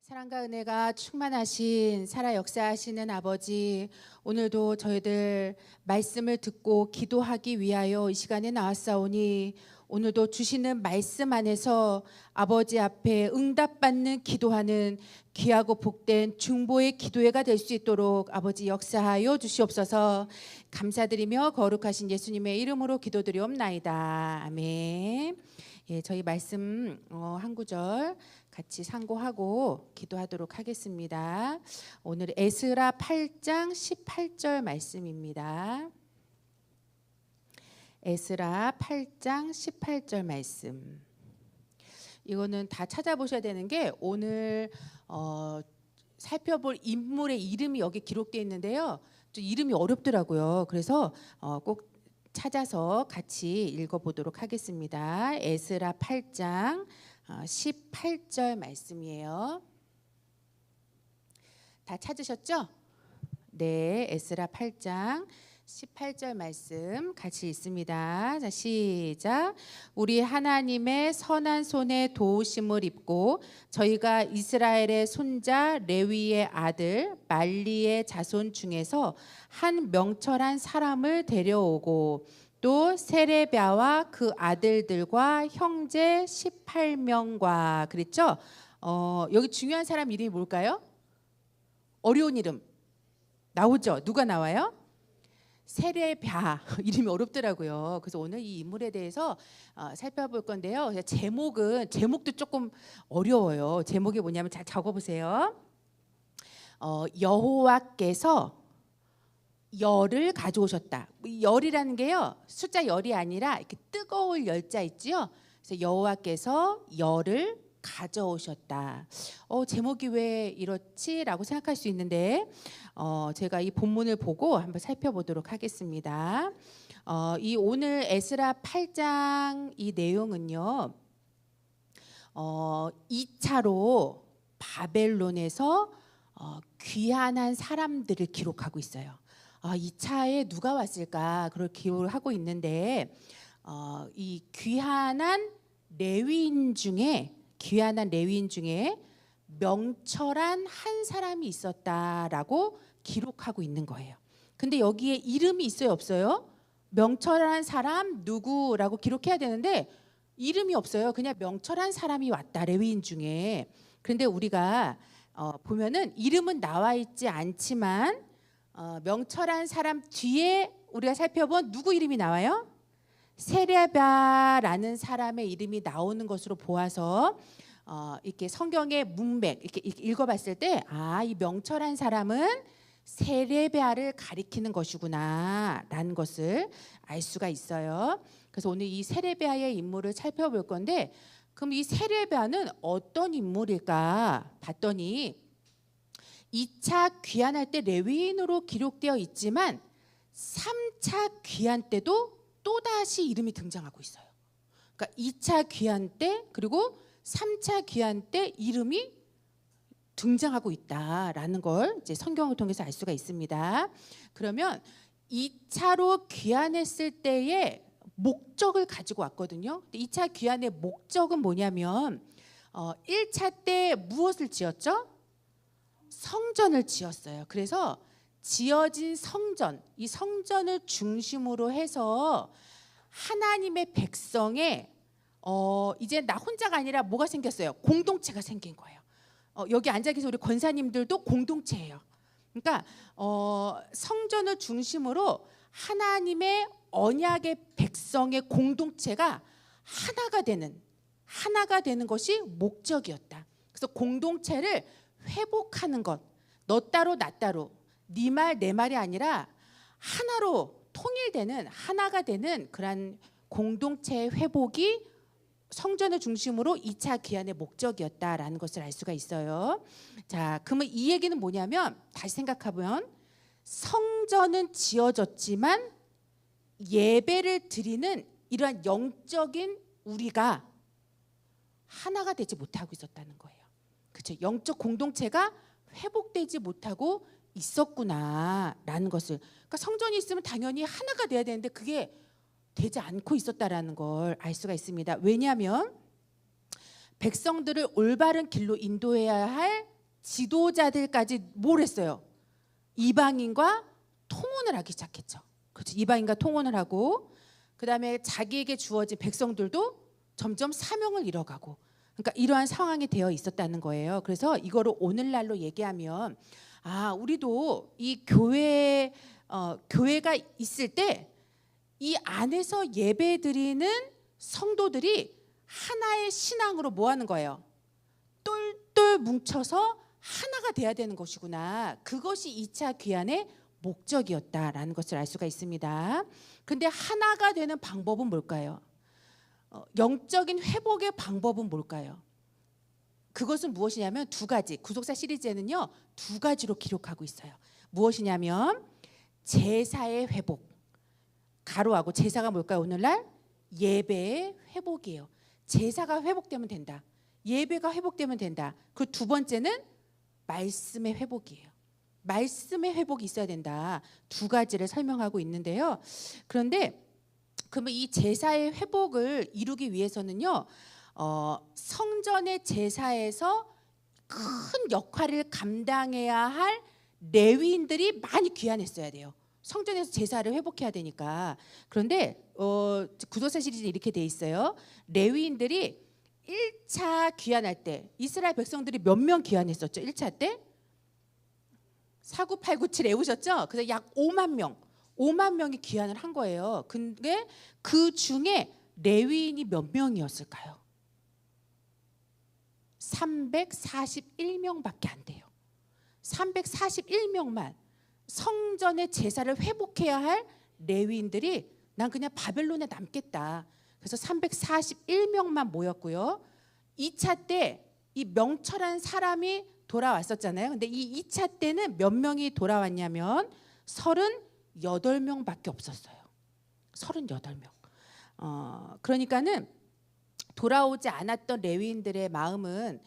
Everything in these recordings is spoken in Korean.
사랑과 은혜가 충만하신 살아 역사하시는 아버지, 오늘도 저희들 말씀을 듣고 기도하기 위하여 이 시간에 나왔사오니 오늘도 주시는 말씀 안에서 아버지 앞에 응답받는 기도하는 귀하고 복된 중보의 기도회가 될 수 있도록 아버지 역사하여 주시옵소서. 감사드리며 거룩하신 예수님의 이름으로 기도드리옵나이다. 아멘. 예, 저희 말씀 한 구절 같이 상고하고 기도하도록 하겠습니다. 오늘 에스라 8장 18절 말씀입니다. 에스라 8장 18절 말씀. 이거는 다 찾아보셔야 되는 게 오늘 살펴볼 인물의 이름이 여기 기록되어 있는데요. 좀 이름이 어렵더라고요. 그래서 꼭 찾아서 같이 읽어보도록 하겠습니다. 에스라 8장 18절 말씀이에요. 다 찾으셨죠? 네, 에스라 8장 18절 말씀 같이 읽습니다. 자, 시작. 우리 하나님의 선한 손에 도우심을 입고 저희가 이스라엘의 손자 레위의 아들 말리의 자손 중에서 한 명철한 사람을 데려오고 또 세레비아와 그 아들들과 형제 18명과 그랬죠? 여기 중요한 사람 이름이 뭘까요? 어려운 이름 나오죠? 누가 나와요? 세레비아. 이름이 어렵더라고요. 그래서 오늘 이 인물에 대해서 살펴볼 건데요. 제목도 조금 어려워요. 제목이 뭐냐면 잘 적어보세요. 여호와께서 열을 가져오셨다. 열이라는 게요, 숫자 열이 아니라 이렇게 뜨거울 열자 있지요. 그래서 여호와께서 열을 가져오셨다. 제목이 왜 이렇지라고 생각할 수 있는데 제가 이 본문을 보고 한번 살펴보도록 하겠습니다. 이 오늘 에스라 8장 이 내용은요, 2차로 바벨론에서 귀환한 사람들을 기록하고 있어요. 2차에 누가 왔을까 그걸 기록을 하고 있는데 이 귀환한 레위인 중에 명철한 한 사람이 있었다라고 기록하고 있는 거예요. 근데 여기에 이름이 있어요, 없어요? 명철한 사람 누구라고 기록해야 되는데 이름이 없어요. 그냥 명철한 사람이 왔다, 레위인 중에. 그런데 우리가 보면은 이름은 나와 있지 않지만 명철한 사람 뒤에 우리가 살펴본 누구 이름이 나와요? 세레비아라는 사람의 이름이 나오는 것으로 보아서 이렇게 성경의 문맥 이렇게 읽어봤을 때 이 명철한 사람은 세레비아를 가리키는 것이구나라는 것을 알 수가 있어요. 그래서 오늘 이 세레비아의 인물을 살펴볼 건데, 그럼 이 세레비아는 어떤 인물일까 봤더니 2차 귀환할 때 레위인으로 기록되어 있지만 3차 귀환 때도 또다시 이름이 등장하고 있어요. 그러니까 2차 귀환 때 그리고 3차 귀환 때 이름이 등장하고 있다라는 걸 이제 성경을 통해서 알 수가 있습니다. 그러면 2차로 귀환했을 때의 목적을 가지고 왔거든요. 2차 귀환의 목적은 뭐냐면 1차 때 무엇을 지었죠? 성전을 지었어요. 그래서 지어진 성전, 이 성전을 중심으로 해서 하나님의 백성의 이제 나 혼자가 아니라 뭐가 생겼어요? 공동체가 생긴 거예요. 여기 앉아 계신 우리 권사님들도 공동체예요. 그러니까 성전을 중심으로 하나님의 언약의 백성의 공동체가 하나가 되는 것이 목적이었다. 그래서 공동체를 회복하는 것, 너 따로 나 따로, 네 말 내 말이 아니라 하나로 통일되는, 하나가 되는 그런 공동체의 회복이 성전을 중심으로 2차 귀환의 목적이었다라는 것을 알 수가 있어요. 자, 그러면 이 얘기는 뭐냐면 다시 생각해보면 성전은 지어졌지만 예배를 드리는 이러한 영적인 우리가 하나가 되지 못하고 있었다는 거예요. 그렇죠? 영적 공동체가 회복되지 못하고 있었구나라는 것을. 그러니까 성전이 있으면 당연히 하나가 돼야 되는데 그게 되지 않고 있었다라는 걸 알 수가 있습니다. 왜냐하면 백성들을 올바른 길로 인도해야 할 지도자들까지 뭘 했어요? 이방인과 통혼을 하기 시작했죠. 그렇죠. 이방인과 통혼을 하고 그다음에 자기에게 주어진 백성들도 점점 사명을 잃어가고 그러니까 이러한 상황이 되어 있었다는 거예요. 그래서 이거를 오늘날로 얘기하면 우리도 이 교회가 있을 때 이 안에서 예배드리는 성도들이 하나의 신앙으로 뭐 하는 거예요? 똘똘 뭉쳐서 하나가 돼야 되는 것이구나. 그것이 2차 귀환의 목적이었다라는 것을 알 수가 있습니다. 근데 하나가 되는 방법은 뭘까요? 영적인 회복의 방법은 뭘까요? 그것은 무엇이냐면 두 가지. 구속사 시리즈에는요 2가지로 기록하고 있어요. 무엇이냐면 제사의 회복. 가로하고 제사가 뭘까요? 오늘날 예배의 회복이에요. 제사가 회복되면 된다. 예배가 회복되면 된다. 그 두 번째는 말씀의 회복이에요. 말씀의 회복이 있어야 된다. 2가지를 설명하고 있는데요. 그런데 그러면 이 제사의 회복을 이루기 위해서는요, 성전의 제사에서 큰 역할을 감당해야 할 레위인들이 많이 귀환했어야 돼요. 성전에서 제사를 회복해야 되니까. 그런데 구속사 시리즈에 이렇게 돼 있어요. 레위인들이 1차 귀환할 때 이스라엘 백성들이 몇 명 귀환했었죠? 1차 때 49897 외우셨죠? 그래서 약 5만 명이 귀환을 한 거예요. 근데 그 중에 레위인이 몇 명이었을까요? 341명밖에 안 돼요. 341명만 성전의 제사를 회복해야 할 레위인들이 난 그냥 바벨론에 남겠다. 그래서 341명만 모였고요. 2차 때 이 명철한 사람이 돌아왔었잖아요. 근데 이 2차 때는 몇 명이 돌아왔냐면 38명밖에 없었어요. 38명. 그러니까는 돌아오지 않았던 레위인들의 마음은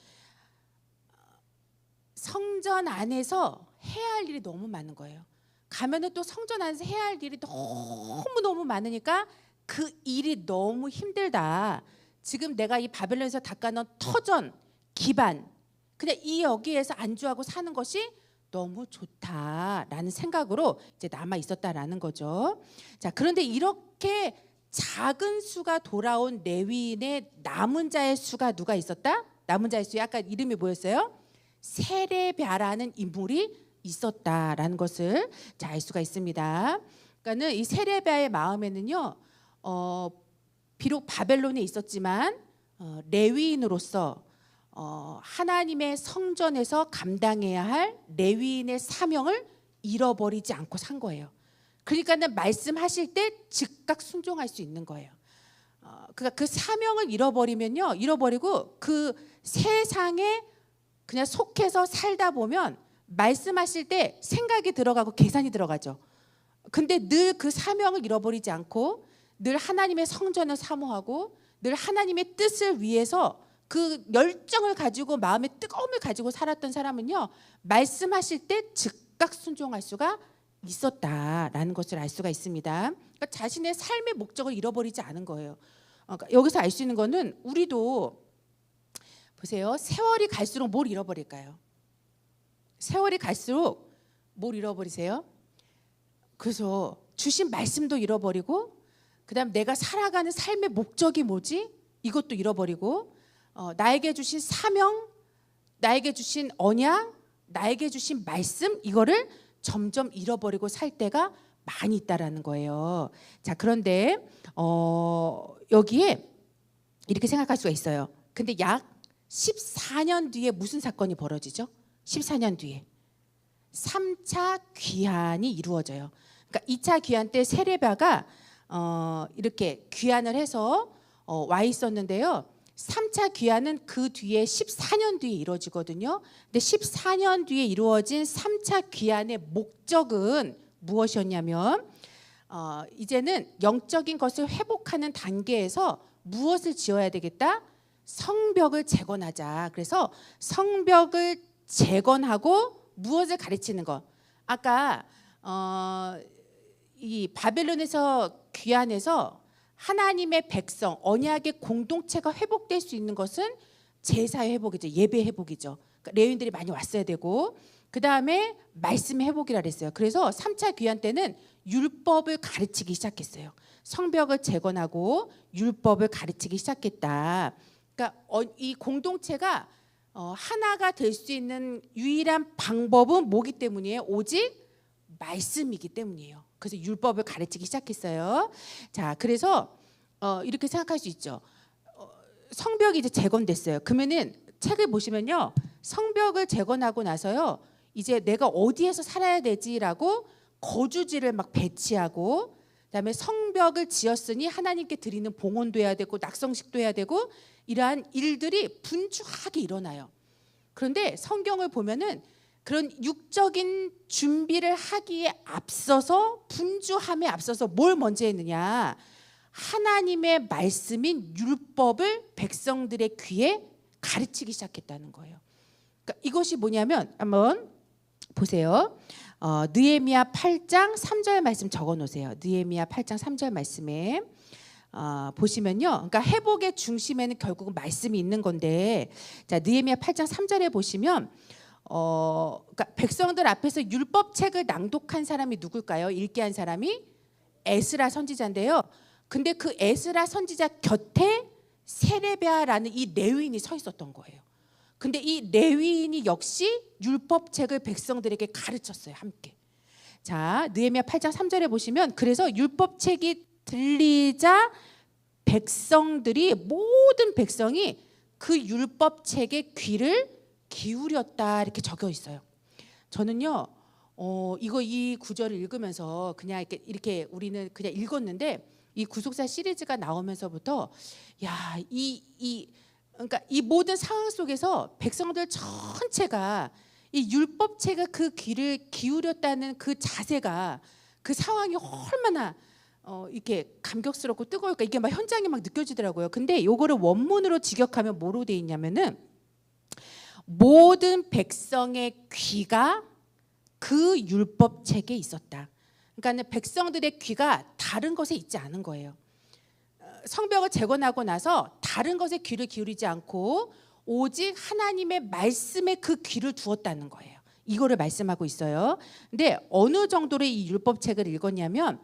성전 안에서 해야 할 일이 너무 많은 거예요. 가면은 또 성전 안에서 해야 할 일이 너무 많으니까 그 일이 너무 힘들다. 지금 내가 이 바벨론에서 닦아놓은 터전, 기반, 그냥 이 여기에서 안주하고 사는 것이 너무 좋다라는 생각으로 이제 남아 있었다라는 거죠. 자, 그런데 이렇게 작은 수가 돌아온 레위인의 남은 자의 수가 누가 있었다? 남은 자의 수에 아까 이름이 뭐였어요? 세레비아라는 인물이 있었다라는 것을 알 수가 있습니다. 그러니까는 이 세레비아의 마음에는요, 비록 바벨론에 있었지만 레위인으로서 하나님의 성전에서 감당해야 할 레위인의 사명을 잃어버리지 않고 산 거예요. 그러니까는 말씀하실 때 즉각 순종할 수 있는 거예요. 그러니까 그 사명을 잃어버리고 그 세상에 그냥 속해서 살다 보면 말씀하실 때 생각이 들어가고 계산이 들어가죠. 근데 늘 그 사명을 잃어버리지 않고 늘 하나님의 성전을 사모하고 늘 하나님의 뜻을 위해서 그 열정을 가지고 마음의 뜨거움을 가지고 살았던 사람은요, 말씀하실 때 즉각 순종할 수가 있었다라는 것을 알 수가 있습니다. 그러니까 자신의 삶의 목적을 잃어버리지 않은 거예요. 그러니까 여기서 알 수 있는 거는 우리도 보세요. 세월이 갈수록 뭘 잃어버릴까요? 세월이 갈수록 뭘 잃어버리세요? 그래서 주신 말씀도 잃어버리고 그다음 내가 살아가는 삶의 목적이 뭐지? 이것도 잃어버리고 나에게 주신 사명, 나에게 주신 언약, 나에게 주신 말씀 이거를 점점 잃어버리고 살 때가 많이 있다라는 거예요. 자, 그런데 여기에 이렇게 생각할 수가 있어요. 근데 약 14년 뒤에 무슨 사건이 벌어지죠? 14년 뒤에 3차 귀환이 이루어져요. 그러니까 2차 귀환 때 세레비아가 이렇게 귀환을 해서 와 있었는데요. 3차 귀환은 그 뒤에 14년 뒤에 이루어지거든요. 근데 14년 뒤에 이루어진 3차 귀환의 목적은 무엇이었냐면 이제는 영적인 것을 회복하는 단계에서 무엇을 지어야 되겠다? 성벽을 재건하자. 그래서 성벽을 재건하고 무엇을 가르치는 것. 아까 이 바벨론에서 귀환해서 하나님의 백성, 언약의 공동체가 회복될 수 있는 것은 제사의 회복이죠. 예배 회복이죠. 레위인들이 많이 왔어야 되고, 그 다음에 말씀의 회복이라 그랬어요. 그래서 3차 귀환 때는 율법을 가르치기 시작했어요. 성벽을 재건하고 율법을 가르치기 시작했다. 그러니까 이 공동체가 하나가 될 수 있는 유일한 방법은 뭐기 때문이에요? 오직 말씀이기 때문이에요. 그래서 율법을 가르치기 시작했어요. 자, 그래서 이렇게 생각할 수 있죠. 성벽이 이제 재건됐어요. 그러면은 책을 보시면요, 성벽을 재건하고 나서요, 이제 내가 어디에서 살아야 되지라고 거주지를 막 배치하고, 그다음에 성벽을 지었으니 하나님께 드리는 봉헌도 해야 되고 낙성식도 해야 되고 이러한 일들이 분주하게 일어나요. 그런데 성경을 보면은 그런 육적인 준비를 하기에 앞서서, 분주함에 앞서서 뭘 먼저 했느냐? 하나님의 말씀인 율법을 백성들의 귀에 가르치기 시작했다는 거예요. 그러니까 이것이 뭐냐면 한번 보세요. 느헤미야 8장 3절 말씀 적어 놓으세요. 느헤미야 8장 3절 말씀에 보시면요, 그러니까 회복의 중심에는 결국은 말씀이 있는 건데, 자, 느헤미야 8장 3절에 보시면 그러니까 백성들 앞에서 율법책을 낭독한 사람이 누굴까요? 읽게 한 사람이 에스라 선지자인데요. 근데 그 에스라 선지자 곁에 세레비야라는 이 레위인이 서 있었던 거예요. 근데 이 레위인이 역시 율법책을 백성들에게 가르쳤어요, 함께. 자, 느헤미야 8장 3절에 보시면, 그래서 율법책이 들리자 백성들이, 모든 백성이 그 율법책에 귀를 기울였다, 이렇게 적혀 있어요. 저는요, 이 구절을 읽으면서 그냥 이렇게 우리는 그냥 읽었는데, 이 구속사 시리즈가 나오면서부터 그러니까 이 모든 상황 속에서 백성들 전체가 이 율법책에 그 귀를 기울였다는 그 자세가, 그 상황이 얼마나 이렇게 감격스럽고 뜨거울까, 이게 막 현장에 막 느껴지더라고요. 근데 요거를 원문으로 직역하면 뭐로 돼 있냐면은, 모든 백성의 귀가 그 율법책에 있었다. 그러니까 백성들의 귀가 다른 것에 있지 않은 거예요. 성벽을 재건하고 나서 다른 것에 귀를 기울이지 않고 오직 하나님의 말씀에 그 귀를 두었다는 거예요. 이거를 말씀하고 있어요. 근데 어느 정도로 이 율법책을 읽었냐면,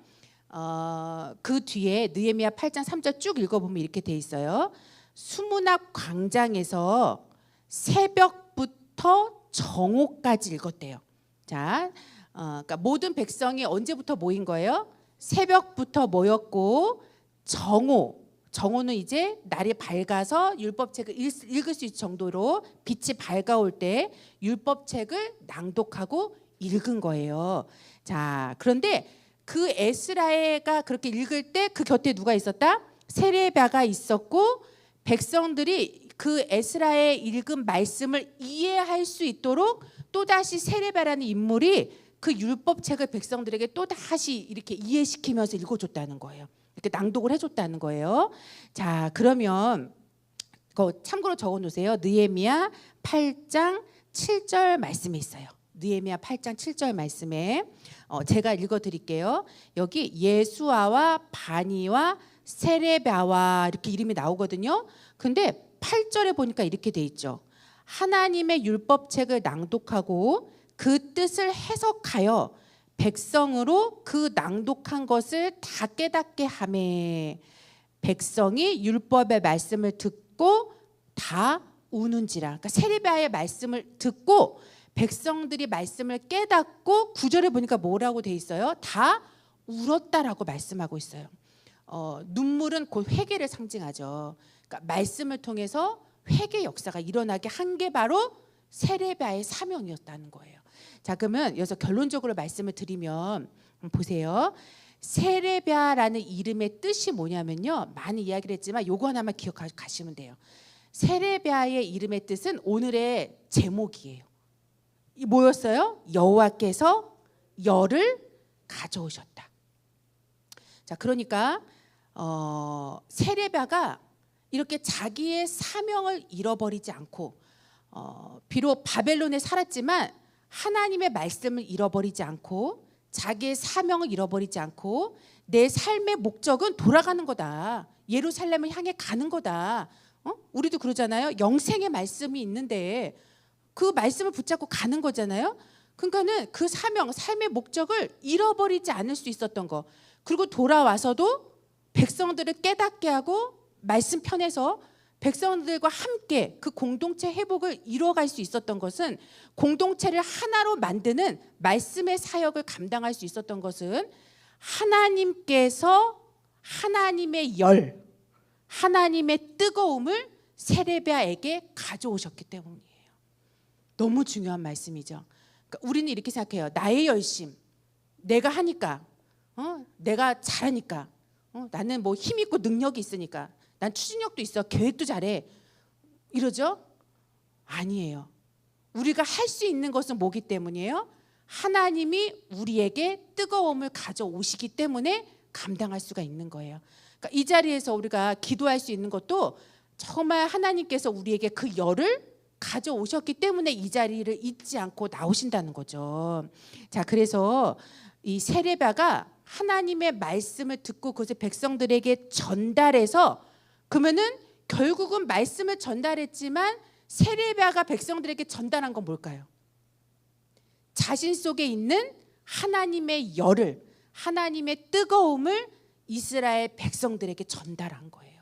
그 뒤에 느헤미야 8장 3절 쭉 읽어보면 이렇게 돼 있어요. 수문학 광장에서 새벽부터 정오까지 읽었대요. 자, 그러니까 모든 백성이 언제부터 모인 거예요? 새벽부터 모였고, 정오는 이제 날이 밝아서 율법책을 읽을 수 있을 정도로 빛이 밝아올 때 율법책을 낭독하고 읽은 거예요. 자, 그런데 그 에스라가 그렇게 읽을 때 그 곁에 누가 있었다? 세레비야가 있었고, 백성들이 그 에스라의 읽은 말씀을 이해할 수 있도록 또다시 세레비야라는 인물이 그 율법책을 백성들에게 또다시 이렇게 이해시키면서 읽어줬다는 거예요. 이렇게 낭독을 해줬다는 거예요. 자, 그러면 참고로 적어놓으세요. 느헤미야 8장 7절 말씀에 있어요. 느헤미야 8장 7절 말씀에 제가 읽어드릴게요. 여기 예수아와 바니와 세레비야와 이렇게 이름이 나오거든요. 근데 8절에 보니까 이렇게 돼 있죠. 하나님의 율법책을 낭독하고 그 뜻을 해석하여 백성으로 그 낭독한 것을 다 깨닫게 하매, 백성이 율법의 말씀을 듣고 다 우는지라. 그러니까 세레비야의 말씀을 듣고 백성들이 말씀을 깨닫고, 9절에 보니까 뭐라고 돼 있어요? 다 울었다라고 말씀하고 있어요. 눈물은 곧 회개를 상징하죠. 그러니까 말씀을 통해서 회개 역사가 일어나게 한 게 바로 세레비야의 사명이었다는 거예요. 자, 그러면 여기서 결론적으로 말씀을 드리면 보세요. 세레비야라는 이름의 뜻이 뭐냐면요, 많이 이야기를 했지만 요거 하나만 기억하시면 돼요. 세레비야의 이름의 뜻은 오늘의 제목이에요. 이 뭐였어요? 여호와께서 열을 가져오셨다. 자, 그러니까 세레비야가 이렇게 자기의 사명을 잃어버리지 않고, 비록 바벨론에 살았지만 하나님의 말씀을 잃어버리지 않고, 자기의 사명을 잃어버리지 않고, 내 삶의 목적은 돌아가는 거다, 예루살렘을 향해 가는 거다. 우리도 그러잖아요. 영생의 말씀이 있는데 그 말씀을 붙잡고 가는 거잖아요. 그러니까는 그 사명, 삶의 목적을 잃어버리지 않을 수 있었던 거. 그리고 돌아와서도 백성들을 깨닫게 하고 말씀 편에서 백성들과 함께 그 공동체 회복을 이뤄갈 수 있었던 것은, 공동체를 하나로 만드는 말씀의 사역을 감당할 수 있었던 것은 하나님께서 하나님의 열, 하나님의 뜨거움을 세레비야에게 가져오셨기 때문이에요. 너무 중요한 말씀이죠. 그러니까 우리는 이렇게 생각해요. 나의 열심, 내가 하니까, 내가 잘하니까, 나는 뭐 힘 있고 능력이 있으니까, 난 추진력도 있어, 계획도 잘해, 이러죠? 아니에요. 우리가 할 수 있는 것은 뭐기 때문이에요? 하나님이 우리에게 뜨거움을 가져오시기 때문에 감당할 수가 있는 거예요. 그러니까 이 자리에서 우리가 기도할 수 있는 것도 정말 하나님께서 우리에게 그 열을 가져오셨기 때문에 이 자리를 잊지 않고 나오신다는 거죠. 자, 그래서 이 세레비야가 하나님의 말씀을 듣고 그것을 백성들에게 전달해서, 그러면은 결국은 말씀을 전달했지만 세레비야가 백성들에게 전달한 건 뭘까요? 자신 속에 있는 하나님의 열을, 하나님의 뜨거움을 이스라엘 백성들에게 전달한 거예요.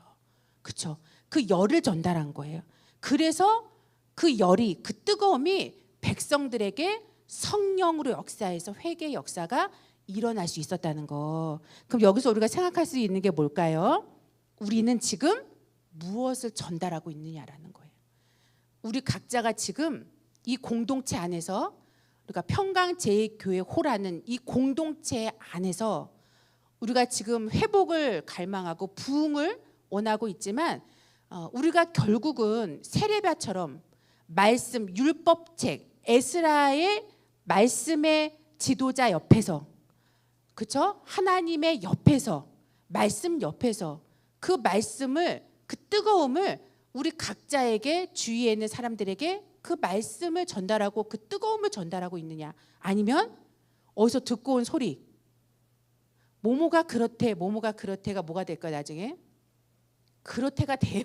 그렇죠? 그 열을 전달한 거예요. 그래서 그 열이, 그 뜨거움이 백성들에게 성령으로 역사해서 회개의 역사가 일어날 수 있었다는 거. 그럼 여기서 우리가 생각할 수 있는 게 뭘까요? 우리는 지금 무엇을 전달하고 있느냐라는 거예요. 우리 각자가 지금 이 공동체 안에서, 우리가 평강제일교회호라는 이 공동체 안에서 우리가 지금 회복을 갈망하고 부흥을 원하고 있지만, 우리가 결국은 세레비야처럼 말씀, 율법책, 에스라의 말씀의 지도자 옆에서, 그렇죠? 하나님의 옆에서, 말씀 옆에서 그 말씀을, 그 뜨거움을 우리 각자에게, 주위에 있는 사람들에게 그 말씀을 전달하고 그 뜨거움을 전달하고 있느냐, 아니면 어디서 듣고 온 소리, 모모가 그렇대, 모모가 그렇대가 뭐가 될까요? 나중에 그렇대가 돼요.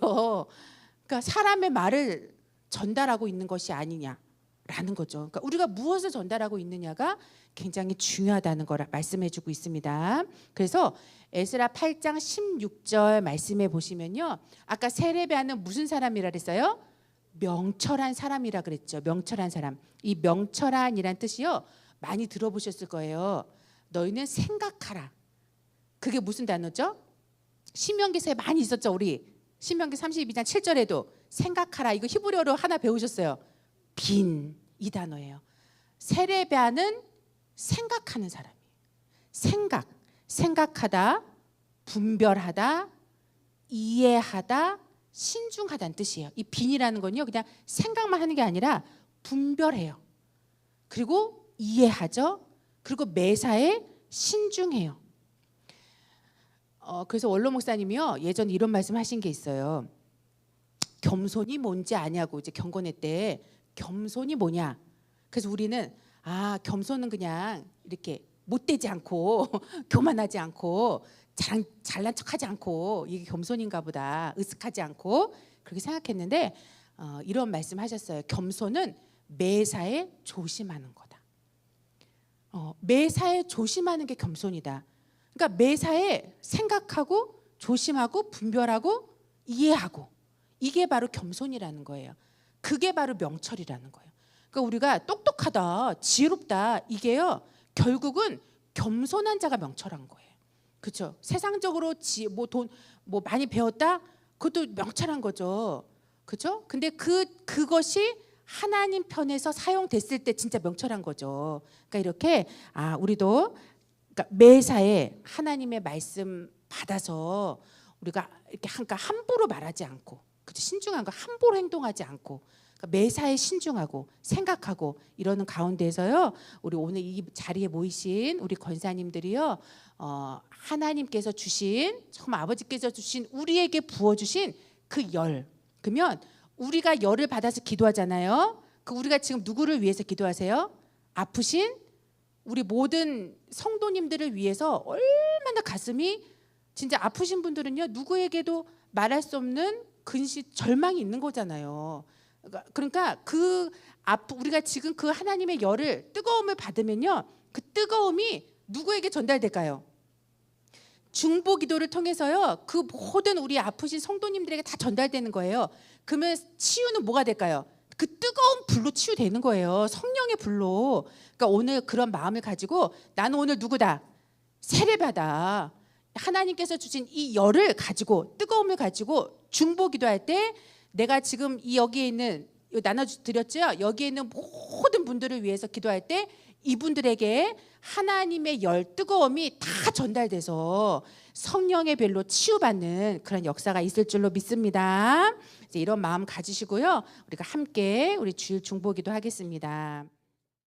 그러니까 사람의 말을 전달하고 있는 것이 아니냐라는 거죠. 그러니까 우리가 무엇을 전달하고 있느냐가 굉장히 중요하다는 걸 말씀해주고 있습니다. 그래서 에스라 8장 16절 말씀해 보시면요, 아까 세레비야는 무슨 사람이라 그랬어요? 명철한 사람이라 그랬죠. 명철한 사람. 이 명철한이란 뜻이요, 많이 들어보셨을 거예요. 너희는 생각하라. 그게 무슨 단어죠? 신명기서에 많이 있었죠. 우리 신명기 32장 7절에도 생각하라, 이거 히브리어로 하나 배우셨어요. 빈, 이 단어예요. 세레비야는 생각하는 사람이에요. 생각하다, 분별하다, 이해하다, 신중하다는 뜻이에요. 이 빈이라는 건요, 그냥 생각만 하는 게 아니라 분별해요. 그리고 이해하죠. 그리고 매사에 신중해요. 그래서 원로 목사님이요, 예전에 이런 말씀하신 게 있어요. 겸손이 뭔지 아냐고, 이제 경건회 때 겸손이 뭐냐. 그래서 우리는 겸손은 그냥 이렇게 못되지 않고 교만하지 않고 잘난 척하지 않고, 이게 겸손인가 보다, 으쓱하지 않고, 그렇게 생각했는데 이런 말씀하셨어요. 겸손은 매사에 조심하는 거다. 매사에 조심하는 게 겸손이다. 그러니까 매사에 생각하고 조심하고 분별하고 이해하고, 이게 바로 겸손이라는 거예요. 그게 바로 명철이라는 거예요. 그러니까 우리가 똑똑하다, 지혜롭다, 이게요, 결국은 겸손한 자가 명철한 거예요. 그렇죠? 세상적으로 돈 많이 배웠다, 그것도 명철한 거죠. 그렇죠? 근데 그것이 하나님 편에서 사용됐을 때 진짜 명철한 거죠. 그러니까 이렇게 우리도, 그러니까 매사에 하나님의 말씀 받아서 우리가 이렇게 함부로 말하지 않고, 그렇죠? 신중한 거, 함부로 행동하지 않고, 그러니까 매사에 신중하고 생각하고 이러는 가운데서요, 우리 오늘 이 자리에 모이신 우리 권사님들이요, 하나님께서 주신, 정말 아버지께서 주신, 우리에게 부어주신 그 열. 그러면 우리가 열을 받아서 기도하잖아요. 우리가 지금 누구를 위해서 기도하세요? 아프신 우리 모든 성도님들을 위해서 얼마나 가슴이, 진짜 아프신 분들은요, 누구에게도 말할 수 없는 근심, 절망이 있는 거잖아요. 그러니까 우리가 지금 그 하나님의 열을 뜨거움을 받으면요, 그 뜨거움이 누구에게 전달될까요? 중보 기도를 통해서요, 그 모든 우리 아프신 성도님들에게 다 전달되는 거예요. 그러면 치유는 뭐가 될까요? 그 뜨거운 불로 치유되는 거예요. 성령의 불로. 그러니까 오늘 그런 마음을 가지고 나는 오늘 누구다? 세례받아. 하나님께서 주신 이 열을 가지고, 뜨거움을 가지고 중보 기도할 때 내가 지금 여기에 있는, 나눠드렸죠? 여기에 있는 모든 분들을 위해서 기도할 때 이분들에게 하나님의 열, 뜨거움이 다 전달돼서 성령의 별로 치유받는 그런 역사가 있을 줄로 믿습니다. 이제 이런 마음 가지시고요, 우리가 함께 우리 주일 중보기도 하겠습니다.